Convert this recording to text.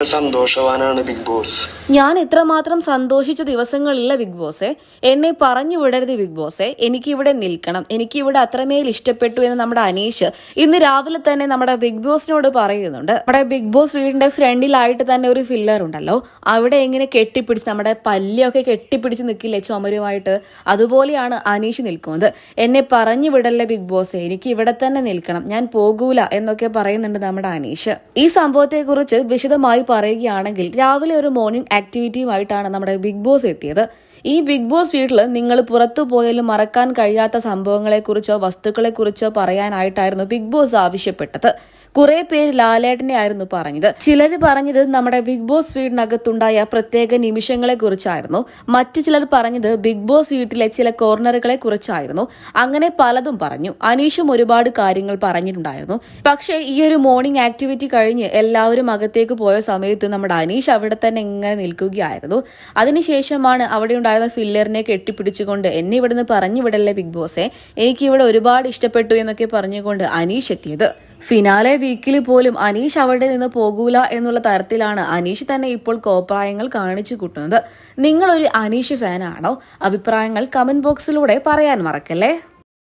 സന്തോഷവാനാണ് big boss. ഞാൻ ഇത്രമാത്രം സന്തോഷിച്ച ദിവസങ്ങളില്ല ബിഗ് ബോസെ. എന്നെ പറഞ്ഞു വിടരുത് ബിഗ് ബോസെ. എനിക്കിവിടെ നിൽക്കണം, എനിക്കിവിടെ അത്രമേൽ ഇഷ്ടപ്പെട്ടു എന്ന് നമ്മുടെ അനീഷ് ഇന്ന് രാവിലെ തന്നെ നമ്മുടെ ബിഗ് ബോസിനോട് പറയുന്നുണ്ട്. നമ്മുടെ ബിഗ് ബോസ് വീടിന്റെ ഫ്രണ്ടിലായിട്ട് തന്നെ ഒരു ഫില്ലർ ഉണ്ടല്ലോ, അവിടെ എങ്ങനെ കെട്ടിപ്പിടിച്ച് നമ്മുടെ പല്ലിയൊക്കെ കെട്ടിപ്പിടിച്ച് നിൽക്കില്ലേ ചുമരുമായിട്ട്, അതുപോലെയാണ് അനീഷ് നിൽക്കുന്നത്. എന്നെ പറഞ്ഞു വിടല്ലേ ബിഗ് ബോസെ, എനിക്ക് ഇവിടെ തന്നെ നിൽക്കണം, ഞാൻ പോകൂല എന്നൊക്കെ പറയുന്നുണ്ട് നമ്മുടെ അനീഷ്. ഈ സംഭവത്തെ കുറിച്ച് വിശദമായി പറയുകയാണെങ്കിൽ രാവിലെ ഒരു മോർണിംഗ് ആക്ടിവിറ്റിയുമായിട്ടാണ് നമ്മുടെ ബിഗ് ബോസ് എത്തിയത്. ഈ ബിഗ് ബോസ് വീട്ടിൽ നിങ്ങൾ പുറത്തു പോയാലും മറക്കാൻ കഴിയാത്ത സംഭവങ്ങളെക്കുറിച്ചോ വസ്തുക്കളെക്കുറിച്ചോ പറയാനായിട്ടായിരുന്നു ബിഗ് ബോസ് ആവശ്യപ്പെട്ടത്. കുറെ പേര് ലാലേട്ടനെ ആയിരുന്നു പറഞ്ഞത്. ചിലർ പറഞ്ഞത് നമ്മുടെ ബിഗ് ബോസ് വീടിനകത്തുണ്ടായ പ്രത്യേക നിമിഷങ്ങളെ കുറിച്ചായിരുന്നു. മറ്റു ചിലർ പറഞ്ഞത് ബിഗ് ബോസ് വീട്ടിലെ ചില കോർണറുകളെ കുറിച്ചായിരുന്നു. അങ്ങനെ പലതും പറഞ്ഞു. അനീഷും ഒരുപാട് കാര്യങ്ങൾ പറഞ്ഞിട്ടുണ്ടായിരുന്നു. പക്ഷേ ഈ ഒരു മോർണിംഗ് ആക്ടിവിറ്റി കഴിഞ്ഞ് എല്ലാവരും അകത്തേക്ക് പോയ സമയത്ത് നമ്മുടെ അനീഷ് അവിടെ തന്നെ ഇങ്ങനെ നിൽക്കുകയായിരുന്നു. അതിനുശേഷമാണ് അവിടെ ഉണ്ടായിരുന്ന ഫില്ലറിനെ കെട്ടിപ്പിടിച്ചുകൊണ്ട് എന്നെ ഇവിടുന്ന് പറഞ്ഞു വിടല്ലേ ബിഗ് ബോസെ, എനിക്കിവിടെ ഒരുപാട് ഇഷ്ടപ്പെട്ടു എന്നൊക്കെ പറഞ്ഞുകൊണ്ട് അനീഷ് എത്തിയത്. ഫിനാലെ വീക്കിൽ പോലും അനീഷ് അവിടെ നിന്ന് പോകൂല എന്നുള്ള തരത്തിലാണ് അനീഷ് തന്നെ ഇപ്പോൾ കോപ്രായങ്ങൾ കാണിച്ചു കൂട്ടുന്നത്. നിങ്ങളൊരു അനീഷ് ഫാനാണോ? അഭിപ്രായങ്ങൾ കമന്റ് ബോക്സിലൂടെ പറയാൻ മറക്കല്ലേ.